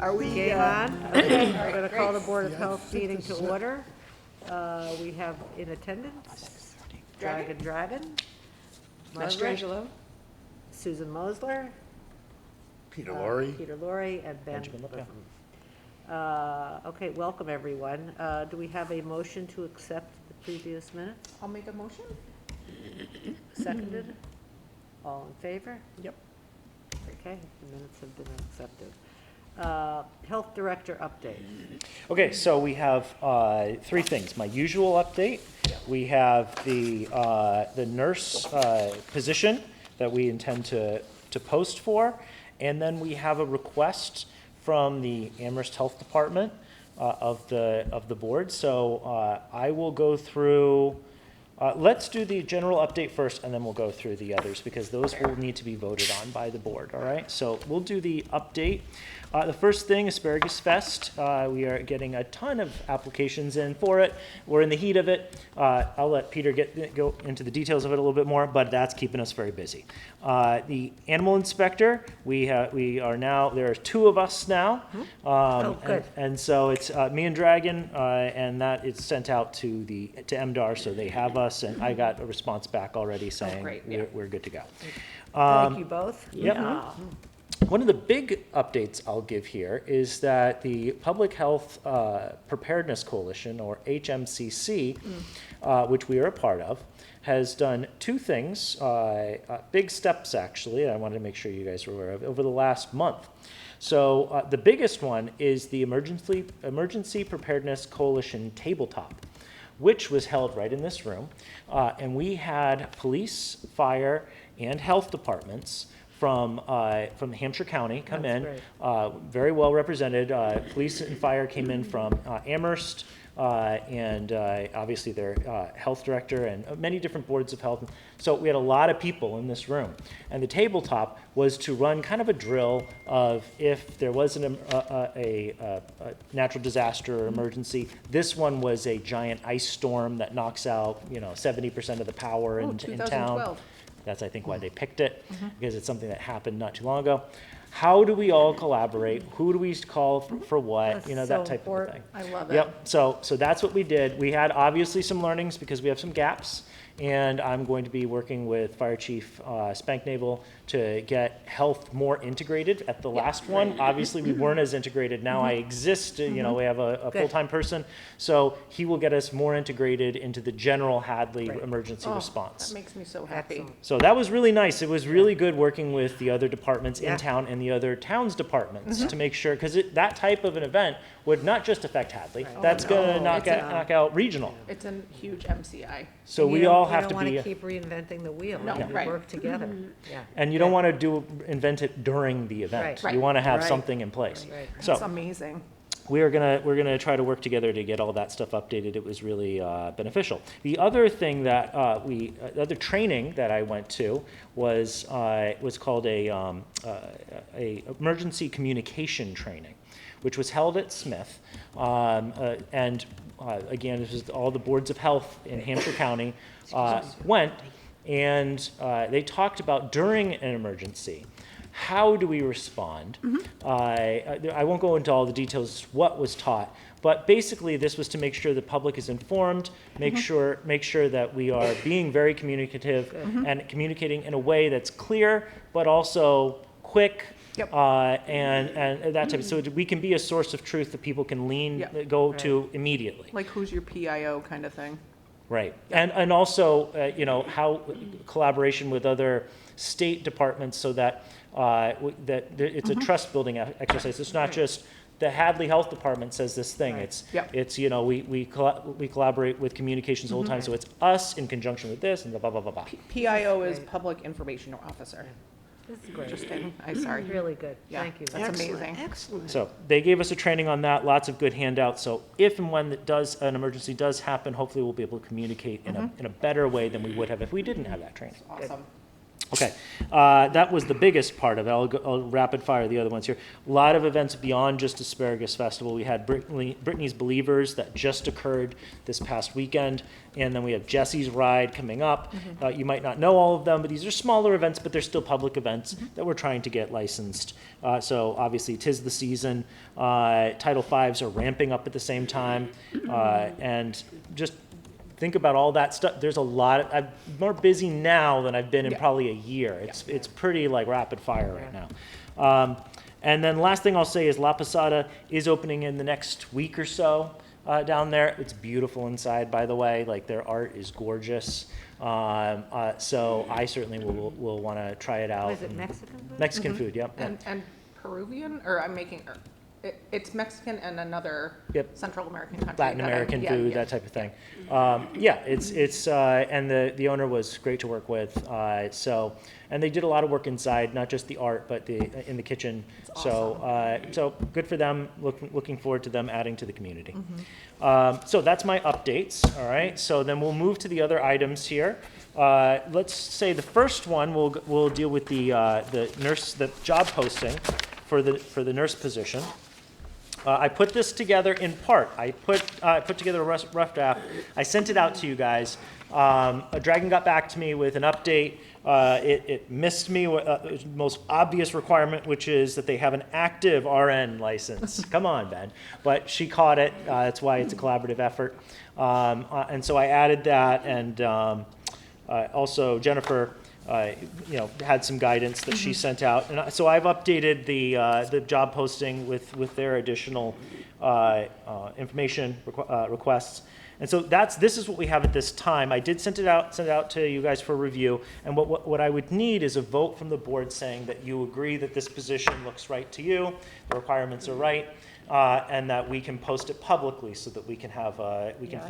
Are we Game on? Okay, we're going to call the Board of Yeah. Health meeting to order. We have in attendance, Dragon, Margaret, Mastrangelo? Susan Mosler, Peter Lorre. Peter Lorre, and Ben Benjamin Lipka. Lippman. Okay, welcome, everyone. Do we have a motion to accept the previous minutes? I'll make a motion. Seconded? All in favor? Yep. Okay, the minutes have been accepted. Health Director update. Okay, so we have three things. My usual update. We have the nurse position that we intend to post for, and then we have a request from the Amherst Health Department of the board. So I will go through. Let's do the general update first, and then we'll go through the others, because those will need to be voted on by the board, all right? So we'll do the update. The first thing, Asparagus Fest. We are getting a ton of applications in for it. We're in the heat of it. I'll let Peter go into the details of it a little bit more, but that's keeping us very busy. The animal inspector, we are now, there are two of us now. Good. And so it's me and Dragon, and that is sent out to MDR, so they have us, and I got a response back already saying great, yeah. we're good to go. Thank you both. Yep. Yeah. One of the big updates I'll give here is that the Public Health Preparedness Coalition, or HMCC, which we are a part of, has done two things, big steps actually, I wanted to make sure you guys were aware of, over the last month. So the biggest one is the Emergency Preparedness Coalition Tabletop, which was held right in this room. And we had police, fire, and health departments from Hampshire County come That's in, very well represented. Police and fire came in from Amherst, and obviously their health director and many different boards of health. So we had a lot of people in this room. And the tabletop was to run kind of a drill of if there was a natural disaster or emergency. This one was a giant ice storm that knocks out 70% of the power in town. 2012. That's, I think, why they picked it, because it's something that happened not too long ago. How do we all collaborate? Who do we call for what? That's That so type important. of thing. I love it. Yep. So that's what we did. We had obviously some learnings because we have some gaps, and I'm going to be working with Fire Chief Spank Naval to get health more integrated. At the last one, obviously we weren't as integrated. Now I exist. We have a Good. full-time person, so he will get us more integrated into the general Hadley Right. emergency response. That makes me so happy. Excellent. So that was really nice. It was really good working with the other departments Yeah. in town and the other towns' departments to make sure, because that type of an event would not just affect Hadley. That's going to no. knock out regional. It's a huge MCI. So we all have to You don't want be, to keep reinventing the wheel. No, You right. work together. Yeah. and you don't want to invent it during the event. Right. Right. You want to have Right. something in place. Right. So It's amazing. we're gonna try to work together to get all that stuff updated. It was really beneficial. The other thing that the other training that I went to was called a emergency communication training, which was held at Smith, and again, this was all the boards of health in Hampshire County went, and they talked about during an emergency. How do we respond? I won't go into all the details what was taught, but basically this was to make sure the public is informed, make sure that we are being very communicative and communicating in a way that's clear, but also quick. Yep. And that type of, so we can be a source of truth that people can go to immediately. Like who's your PIO kind of thing. Right, and also, how collaboration with other state departments so that it's a trust building exercise. It's not just the Hadley Health Department says this thing. Right. Yep. It's we collaborate with communications the whole time. So it's us in conjunction with this and blah blah blah blah. PIO is Great. Public Information Officer. This is great. Interesting. I'm sorry. Really good. Yeah. Thank you. That's amazing. Excellent. So they gave us a training on that. Lots of good handouts. So if and when an emergency does happen, hopefully we'll be able to communicate in a better way than we would have if we didn't have that training. Awesome. Okay, that was the biggest part of it. I'll rapid fire the other ones here. A lot of events beyond just Asparagus Festival. We had Brittany's Believers that just occurred this past weekend, and then we have Jesse's Ride coming up. You might not know all of them, but these are smaller events, but they're still public events that we're trying to get licensed. So obviously, 'tis the season. Title Fives are ramping up at the same time, and just think about all that stuff. There's a lot. I'm more busy now than I've been in probably a year. It's pretty like rapid fire right now. And then last thing I'll say is La Posada is opening in the next week or so down there. It's beautiful inside, by the way. Like their art is gorgeous. So I certainly will want to try it out. Was it Mexican food? Mexican food, yep. And Peruvian, or I'm making, it's Mexican and another Yep. Central American country. Latin that American yeah, food, yeah. that type of thing. It's and the owner was great to work with. So, and they did a lot of work inside, not just the art, but in the kitchen. So good for them. Looking forward to them adding to the community. So that's my updates. All right. So then we'll move to the other items here. Let's say the first one we'll deal with the job posting for the nurse position. I put this together in part. I put together a rough draft. I sent it out to you guys. Dragon got back to me with an update. It missed me the most obvious requirement, which is that they have an active RN license. Come on, Ben. But she caught it. That's why it's a collaborative effort. And so I added that, and also Jennifer had some guidance that she sent out, and so I've updated the job posting with their additional information requests, and so this is what we have at this time. I did send it out to you guys for review, and what I would need is a vote from the board saying that you agree that this position looks right to you, the requirements are right. And that we can post it publicly so that we can fill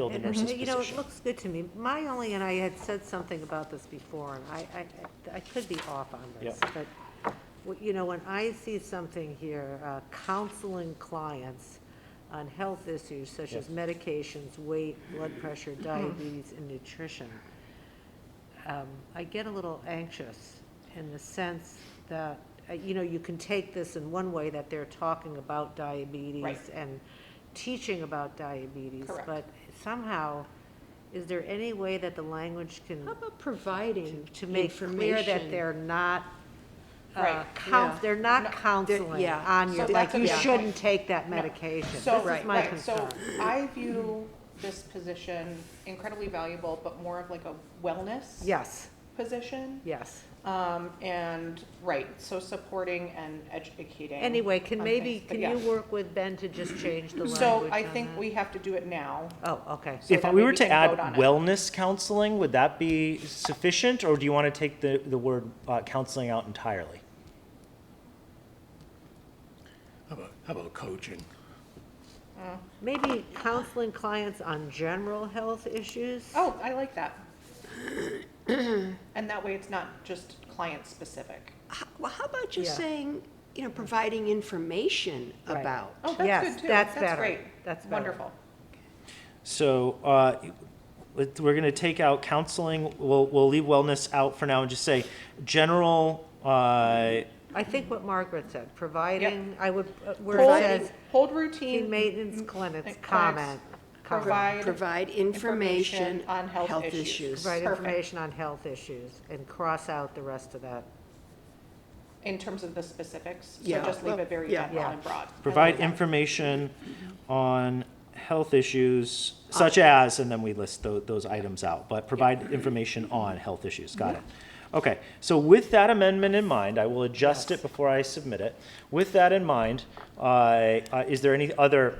the nurse's position. You know, it looks good to me. My only, and I had said something about this before, and I could be off on this, Yep. but, when I see something here, counseling clients on health issues such as medications, weight, blood pressure, diabetes, and nutrition, I get a little anxious in the sense that you can take this in one way, that they're talking about diabetes Right. and teaching about diabetes. Correct. But somehow, is there any way that the language can, How about providing to make clear that information? they're not, Right. Yeah. they're not No, counseling yeah. on So your, that's like, a you big shouldn't take that medication. So, This is my right, concern. so I view this position incredibly valuable, but more of like a wellness Yes, position. yes. And, so supporting and educating. Anyway, can on maybe, things, but can yeah. you work with Ben to just change the language So I on think that? we have to do it now. Oh, okay. So If that we way were we to can add vote on it. wellness counseling, would that be sufficient, or do you want to take the word counseling out entirely? How about coaching? Maybe counseling clients on general health issues? Oh, I like that. And that way it's not just client-specific. Well, how about just Yeah. saying, providing information Right. about? Oh, Yes, that's good too. that's better. great. That's better. Wonderful. So we're going to take out counseling. We'll leave wellness out for now and just say general. I think what Margaret said, providing, I would, where Hold- it says, Hold team routine, maintenance clinics, clinics, comment. provide Provide information on health issues. issues. Provide Perfect. information on health issues, and cross out the rest of that. in terms of the specifics. So Yeah. just leave it very Yeah. general Yeah. and broad. I Provide like that. information on health issues such as, and then we list those items out, but provide information on health issues. Got it. Okay, so with that amendment in mind, I will adjust it before I submit it. With that in mind, is there any other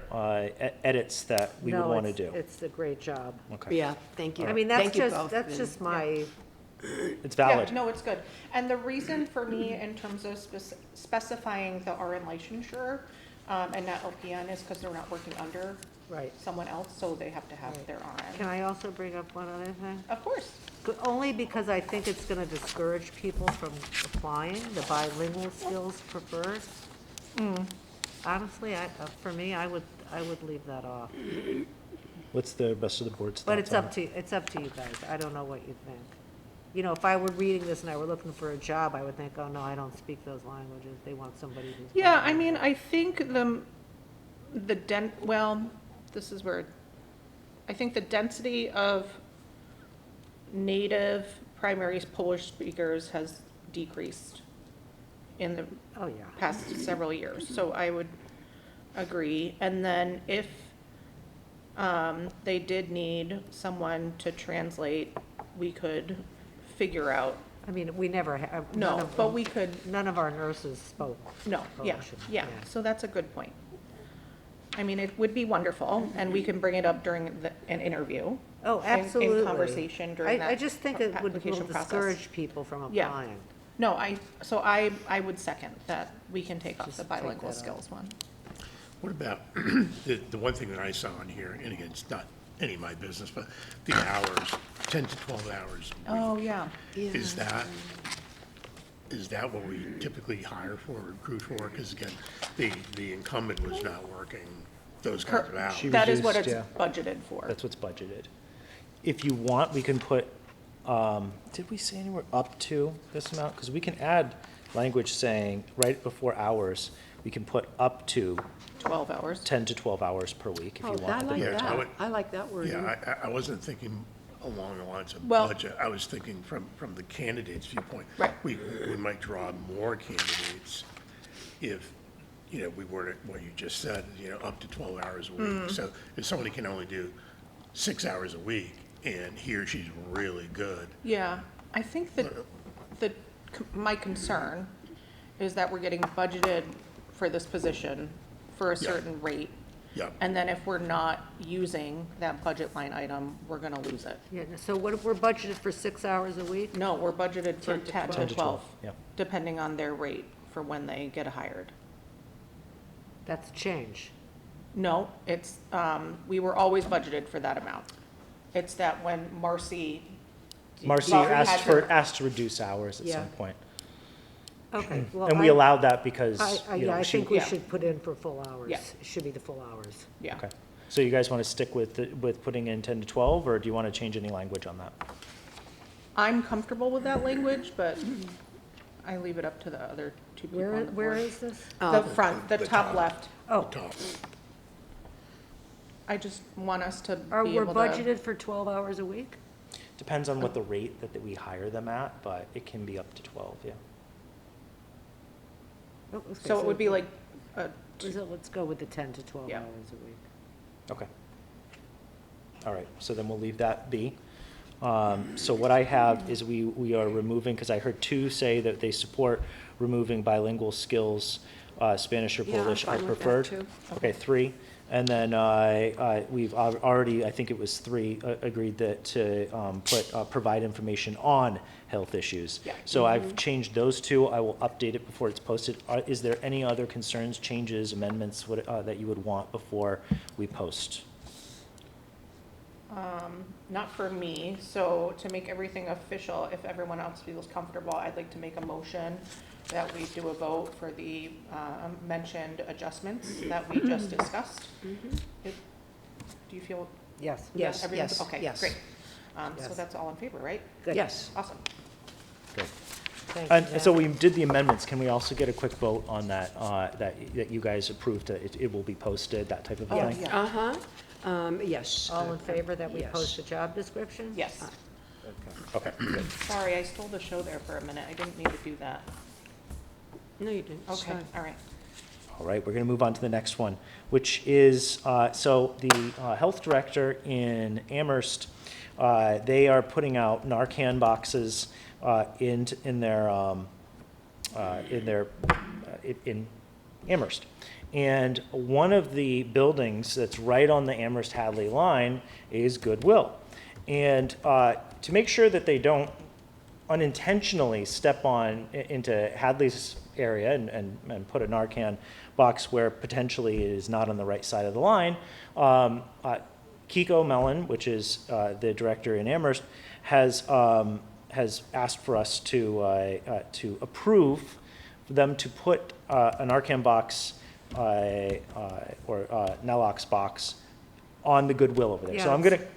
edits that we would No, want to it's- do? It's a great job. Okay, Yeah, thank you. I mean, Thank you both. that's just my, it's valid. Yeah, no, it's good. And the reason for me in terms of specifying the RN licensure and not LPN is because they're not working under right. someone else, so they have to have Right. their Can RN. I also bring up one other thing? Of course. Only because I think it's gonna discourage people from applying, the bilingual skills preferred. Honestly, for me, I would leave that off. What's the rest of the board's thoughts But it's on up to you guys. I don't know what you think. you know, if I were reading this and I were looking for a job, I would think, oh, no, I don't speak those languages. They want somebody who's. Yeah, I mean, I think well, this is where, I think the density of native primary Polish speakers has decreased in the Oh, yeah. past several years, so I would agree. And then if they did need someone to translate, we could figure out, I mean, we never have. no, but we could, None of our nurses spoke. no, yeah, Polish, yeah, yeah. so that's a good point. I mean, it would be wonderful, and we can bring it up during an interview. Oh, in- absolutely. In conversation during that I just think it would application process. discourage people from Yeah. applying. No, so I would second that we can take off Just the take bilingual that out. skills one. What about, the one thing that I saw in here, and again, it's not any of my business, but the hours, 10 to 12 hours. a week. Oh, yeah. Is that what we typically hire for, recruit for? Because again, the incumbent was not working those kinds of hours. She That is what it's reduced, budgeted for. That's what's budgeted. If you want, we can put, did we say anywhere up to this amount? Because we can add language saying, right before hours, we can put up to 12 hours. 10 to 12 hours per week if Oh, you want. I like Yeah, I would- that. I like that wording. Yeah, I wasn't thinking along the lines of Well- budget. I was thinking from the candidate's viewpoint. Right. We might draw more candidates if, you know, we were to, what you just said, you know, up to 12 hours a Mm. week. So if somebody can only do 6 hours a week and he or she's really good, Yeah, I think that my concern is that we're getting budgeted for this position for a Yeah. certain rate. yeah. And then if we're not using that budget line item, we're gonna lose it. Yeah, so what if we're budgeted for 6 hours a week? No, we're budgeted for 10 to 10 10 to to 12, 12, yeah. depending on their rate for when they get hired. That's a change. No, it's, we were always budgeted for that amount. It's that when Marcy. Marcy Marcy had asked to reduce hours at Yeah. some point. Okay, well. And we allowed that because, you Yeah, know, I she, think we Yeah. should put in for full hours. Yeah. It should be the full hours. Yeah. okay. So you guys want to stick with, with putting in 10 to 12, or do you want to change any language on that? I'm comfortable with that language, but I leave it up to the other two people on the Where board. is this? The front, the The top top. left. Oh, Top. I just want us to are be we able to. budgeted for 12 hours a week? Depends on what the rate that we hire them at, but it can be up to 12, yeah. Oh, okay, So it would be like, Let's go with the 10 to 12 Yeah. hours a week. Okay. All right, so then we'll leave that be. So what I have is we are removing, because I heard two say that they support removing bilingual skills, Spanish or Yeah, I'm Polish are fine with that, preferred. too. Okay, 3. And then we've already, I think it was 3, agreed that to provide information on health issues. Yeah. So I've changed those 2. I will update it before it's posted. Is there any other concerns, changes, amendments that you would want before we post? not for me, so to make everything official, if everyone else feels comfortable, I'd like to make a motion that we do a vote for the mentioned adjustments that we just discussed. Do you feel? Yes. Yes, everyone's- yes, Okay, yes. great. So Yes. that's all in favor, right? Good. Yes. Awesome. Great. Thank you, And so Jen. we did the amendments. Can we also get a quick vote on that, that you guys approved, that it will be posted, that type of a Oh, thing? yeah. Uh-huh, yes. All in favor that we Yes. post a job description? Yes. Okay, good. Sorry, I stole the show there for a minute. I didn't mean to do that. No, you didn't. It's Okay, fine. all right. All right, we're going to move on to the next one, which is, so the health director in Amherst, they are putting out Narcan boxes in Amherst. And one of the buildings that's right on the Amherst-Hadley line is Goodwill. And to make sure that they don't unintentionally step into Hadley's area and put a Narcan box where potentially it is not on the right side of the line, Kiko Mellon, which is the director in Amherst, has asked for us to approve them to put a Narcan box or Nalox box on the Goodwill over there. So Yeah,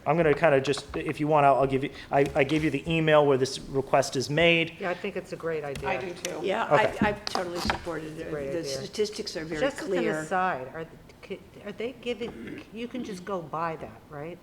I'm gonna kind of just, if you want, I'll give you, I gave you the email where this request is made. Yeah, I think it's a great idea. I do too. Yeah, Okay. I totally supported it. Great The idea. statistics are very Just as an clear. aside, are they giving, you can just go buy that, right?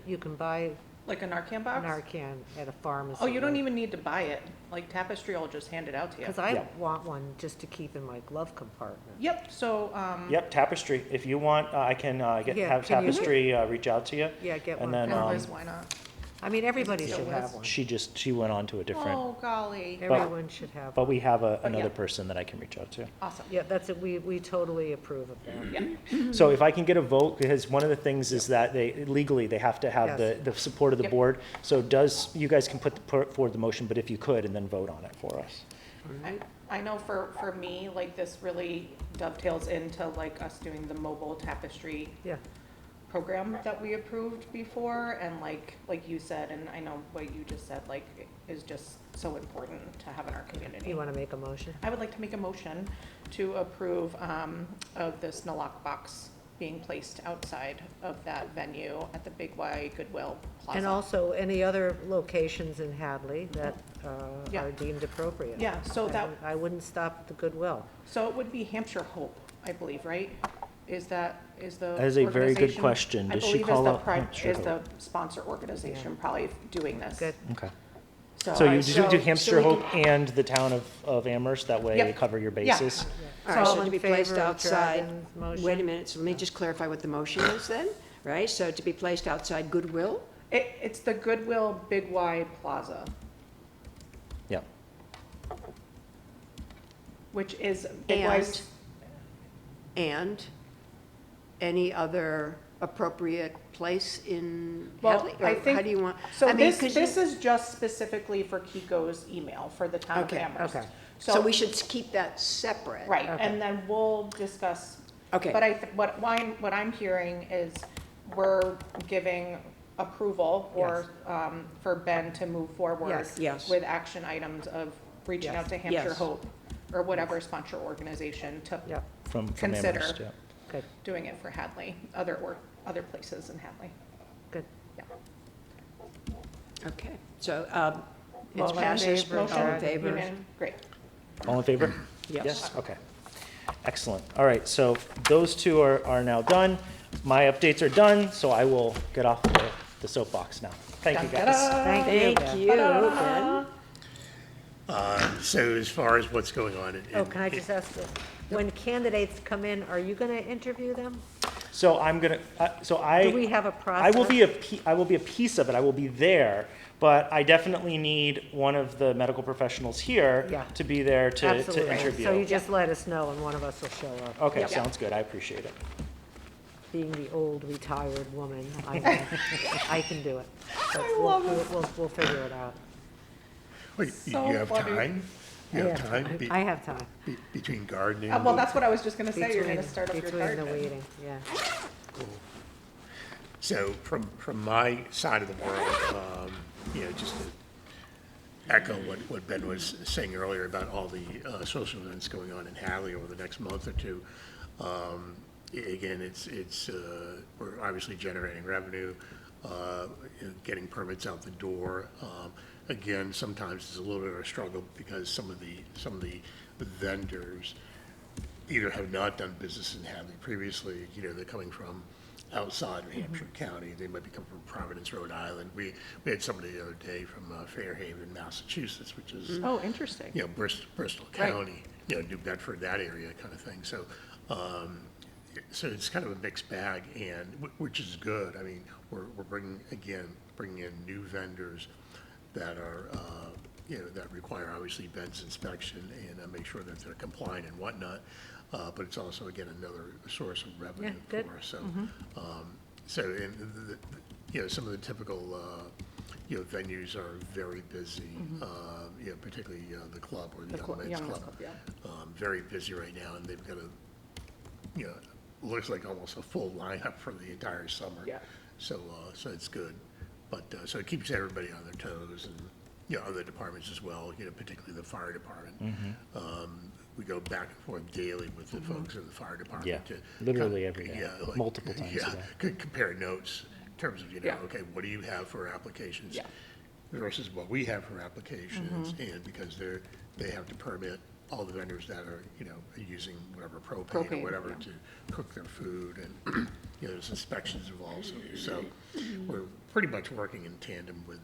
You can buy Like a Narcan box? Narcan at a pharmacy. Oh, you don't even need to buy it. Like Tapestry will just hand it out to you. Because I Yeah. want one just to keep in my glove compartment. Yep, so, Yep, Tapestry. If you want, I can Yeah, have can you- Tapestry reach out to you. Yeah, get And one. then, and Liz, why not? I mean, everybody Yeah. should have one. she went on to a different, Oh, golly. Everyone should have but one. we have yeah. another person that I can reach out to. Awesome. Yeah, that's it, we totally approve of that. Yeah. So if I can get a vote, because one of the things is that legally, they have to have Yes. the support of the Yep. board. So you guys can put forward the motion, but if you could, and then vote on it for us. I know for me, like this really dovetails into like us doing the mobile Tapestry Yeah, program that we approved before, and like you said, and I know what you just said, like, is just so important to have in our community. you want to make a motion? I would like to make a motion to approve of this Nalock box being placed outside of that venue at the Big Y Goodwill Plaza. And also any other locations in Hadley that Yeah. are deemed appropriate. Yeah, so that, I wouldn't stop at the Goodwill. so it would be Hampshire Hope, I believe, right? Is the That is a very good organization- question. I Does she believe call is the out pri- Hampshire is the Hope? sponsor organization probably doing this. Good. Okay. So So you I- do Hampshire so we Hope and the town of Amherst, that way you Yep. cover your Yeah. bases? All right, So so in to be placed favor of outside, Dragon's motion? wait a minute, so let me just clarify what the motion is then, right? So to be placed outside Goodwill, It's the Goodwill Big Y Plaza, Yeah. which is Big Y's. and any other appropriate place in Well, Hadley? I Or think- how do you want? So I mean, this 'cause this you- is just specifically for Kiko's email for the town of Okay, Amherst. okay. So we should keep that separate. Right, Okay. and then we'll discuss. Okay. But what I'm hearing is we're giving approval or, for Ben to move forward. Yes. Yes. With action items of reaching Yes. out to Hampshire Yes. Hope or whatever sponsor organization to Yeah, From Consider. Amherst, yeah. good, doing it for Hadley, other places in Hadley. good. Yeah. Okay, so it All in passes, favor of all in Dragon? favor? Union, great. All in favor? Yes. Okay. Excellent. All right, so those two are now done. My updates are done, so I will get off the soapbox now. Thank you, guys. Dun-dun-dun. Thank you, Thank Ben. you, Ben. So as far as what's going on. Oh, can I just ask, when candidates come in, are you going to interview them? So I'm gonna, Do we have a I process? will be a piece of it. I will be there, but I definitely need one of the medical professionals here Yeah. to be there to Absolutely. interview. So you just let us know and one of us will show up. Okay, Yeah. sounds good. I appreciate it. Being the old retired woman, I can do it. But we'll figure it out. Wait, So you have funny. time? You have time I have time. between gardening? Well, that's what I was just gonna say, you're gonna Between- start up your Between the garden. waiting, yeah. So from my side of the world, just to echo what Ben was saying earlier about all the social events going on in Hadley over the next month or two. Again, we're obviously generating revenue, getting permits out the door. Again, sometimes it's a little bit of a struggle because some of the vendors either have not done business in Hadley previously, they're coming from outside of Hampshire County, they might be coming from Providence, Rhode Island. We had somebody the other day from Fairhaven, Massachusetts, which is, Oh, interesting. Bristol Right. County, New Bedford, that area kind of thing. So, so it's kind of a mixed bag, and which is good. I mean, we're bringing in new vendors that are, that require obviously Ben's inspection and make sure that they're compliant and whatnot. But it's also, again, another source of revenue good. for us. So, some of the typical, venues are very busy, particularly the club or the Young Men's Young Men's Club. Club, yeah. Very busy right now, and they've got looks like almost a full lineup for the entire summer. Yeah. So it's good. But, so it keeps everybody on their toes and, other departments as well, particularly the fire department. we go back and forth daily with the folks in the fire department. Yeah, to literally co- every day, yeah, like- multiple times a yeah, day. could compare notes in terms of, Yeah. okay, what do you have for applications? Yeah. Versus what we have for applications, and because they have to permit all the vendors that are, using whatever propane or Propane, whatever yeah. to cook their food, and, there's inspections involved, so we're pretty much working in tandem with,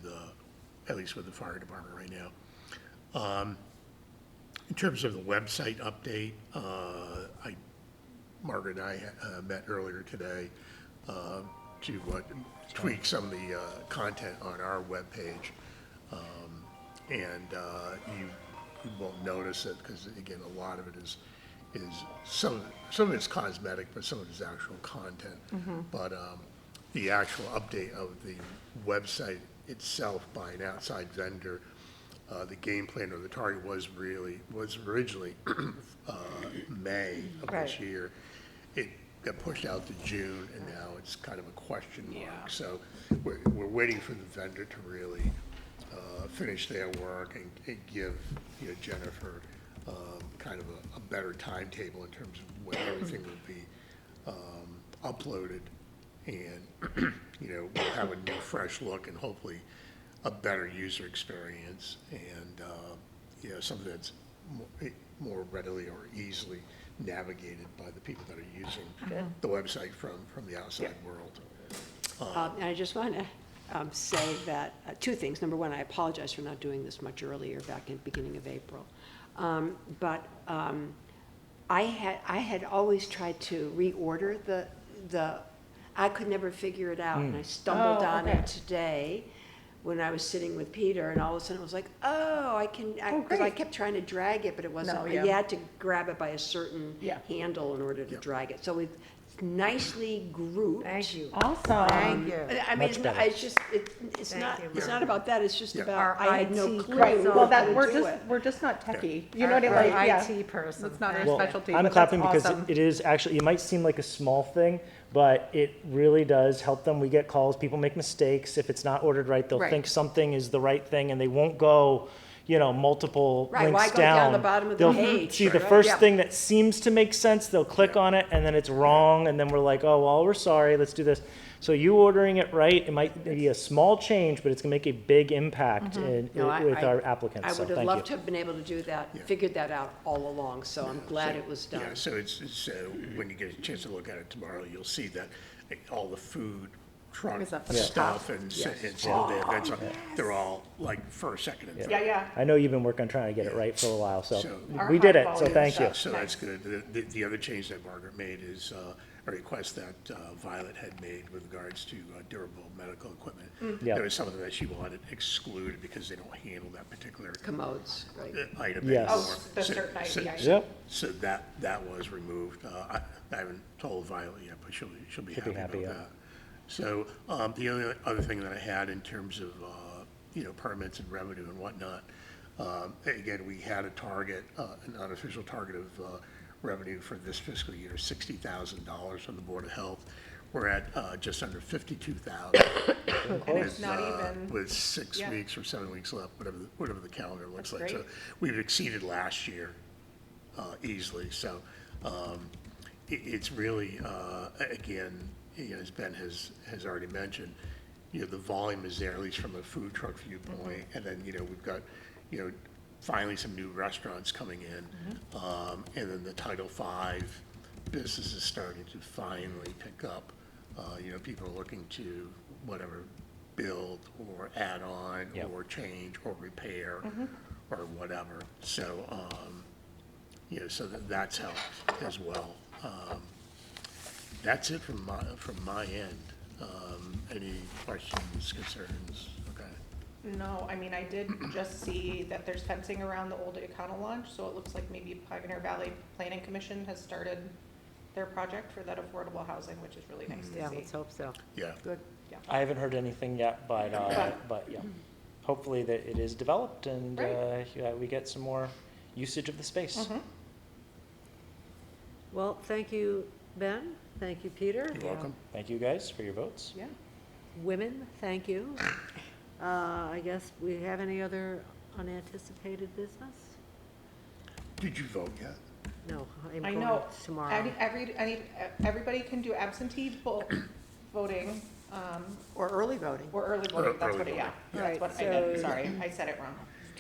at least with the fire department right now. In terms of the website update, Margaret and I met earlier today to tweak some of the content on our webpage. And you won't notice it, because again, a lot of it is some of it's cosmetic, but some of it is actual content. But the actual update of the website itself by an outside vendor, the game plan or the target was originally May of this Right. year. It got pushed out to June, and now it's kind of a question mark. So we're waiting for the vendor to really finish their work and give Jennifer kind of a better timetable in terms of when everything will be uploaded, and we'll have a new fresh look and hopefully a better user experience, and something that's more readily or easily navigated by the people that are using the website from the outside world. And I just want to say that, two things. Number one, I apologize for not doing this much earlier, back in the beginning of April. But I had always tried to reorder I could never figure it out, and I stumbled Oh, on okay. it today when I was sitting with Peter, and all of a sudden it was like, oh, I can, Oh, because I great. kept trying to drag it, but it wasn't, No, you yeah. had to grab it by a certain Yeah. handle in order to Yep. drag it. So it's nicely grouped. Thank you. Awesome. Thank you. I mean, Much it's better. not, it's just, it's Thank not, you, it's Mark. not about that, it's just Yeah. about, Our I had no IT clue Right, well, how that, to do it. we're just not techie, you know what I mean? Our Yeah. IT person. That's not our Thank you. specialty, I'm but that's clapping because awesome. it is actually, it might seem like a small thing, but it really does help them. We get calls, people make mistakes. If it's not ordered right, they'll Right. think something is the right thing, and they won't go, multiple Right, why links go down the down. bottom of the They'll page, see the right? first Yeah. thing that seems to make sense, they'll click on it, and then it's wrong, and then we're like, oh, well, we're sorry, let's do this. So you ordering it right, it might be a small change, but it's gonna make a big impact No, with our applicants, I so would have thank loved to you. have been able to do that, Yeah. figured that out all along, so I'm glad it was done. Yeah, so it's when you get a chance to look at it tomorrow, you'll see that all the food truck Is up at the stuff and Yes. some of the events, they're all like first, second, and third. Yeah. I know you've been working on trying to get it right for a while, so So- we did it, Our so high thank you. volume So that's Nice. good. The other change that Margaret made is a request that Violet had made with regards to durable medical equipment. Yeah. There was something that she wanted excluded because they don't handle that particular Commodes, right. item Yes. anymore. Oh, the certain item, So- yeah. Yep. So that was removed. I haven't told Violet yet, but she'll be She'll be happy happy, about yeah. that. So the only other thing that I had in terms of, permits and revenue and whatnot, again, we had a target, an unofficial target of revenue for this fiscal year, $60,000 from the Board of Health. We're at just under 52,000. And it's not even, With 6 Yeah. weeks or 7 weeks left, whatever the calendar looks That's like. So great. we've exceeded last year easily, so it's really, again, as Ben has already mentioned, the volume is there, at least from a food truck viewpoint, and then, we've got, finally some new restaurants coming in, and then the Title V business is starting to finally pick up. People are looking to whatever, build or add on Yep. or change or repair or whatever. So, so that's helped as well. That's it from my end. Any questions, concerns? Okay. no, I mean, I did just see that there's fencing around the old Econo Launch, so it looks like maybe Pioneer Valley Planning Commission has started their project for that affordable housing, which is really nice Yeah, to see. let's hope so. Yeah. Good. I haven't heard anything yet, but yeah, hopefully that it is developed and Right. yeah, we get some more usage of the space. Mhm. Well, thank you, Ben. Thank you, Peter. You're welcome. Thank you guys for your votes. Yeah. Women, thank you. I guess we have any other unanticipated business? Did you vote yet? No, I'm I going know. tomorrow. Everybody can do absentee voting, Or early voting. or early voting, that's early what, yeah, voting. that's what I Alright, did, so- sorry, I said it wrong.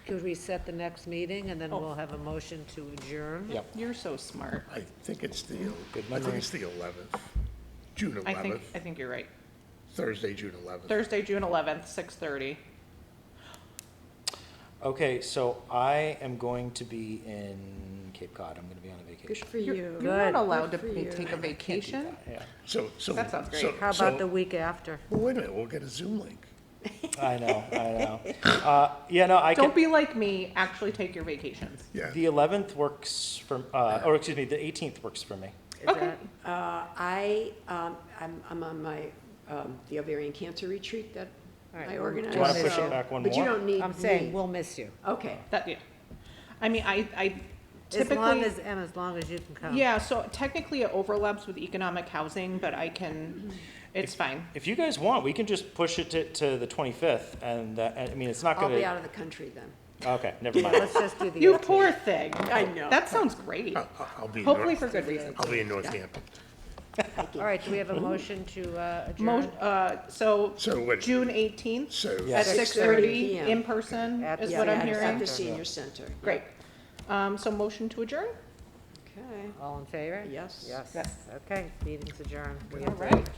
Could we set the next meeting, and then Oh. we'll have a motion to adjourn? Yep. You're so smart. I think it's the, Good I think memory. it's the 11th, June I 11th, think you're right. Thursday, June 11th. Thursday, June 11th, 6:30. Okay, so I am going to be in Cape Cod. I'm gonna be on a Good vacation. for You're you. not Good. allowed to Good for you. take a vacation? Yeah, So. That sounds great. so- How so- about the week after? Well, wait a minute, we'll get a Zoom link. I know. Yeah, no, I Don't can, be like me, actually take your vacations. Yeah. the 11th works for, or excuse me, the 18th works for me. Is Okay. that- I'm on my, the ovarian cancer retreat that All right, I well, organized. do you wanna push it so- back one But you more? don't need I'm saying, me. we'll miss you. Okay, That, yeah. I mean, I As long typically, as, and as long as you can come. yeah, so technically it overlaps with economic housing, but I can, it's fine. If you guys want, we can just push it to the 25th, and, I mean, it's not I'll be gonna, out of the country then. okay, never Yeah, mind. let's just do the You 18th. poor thing. I know. That sounds great. I'll be. in Hopefully North- for good reasons. I'll be in Northampton. All right, do we have a motion to Mo, adjourn? so So what? June 18th So. Yeah. at 6:30 PM. in person At is the what I'm senior At hearing. the senior center. Great. So motion to adjourn? Okay, All in favor? yes. Yes. Yes. Okay, meeting's adjourned. We All adjourn. right.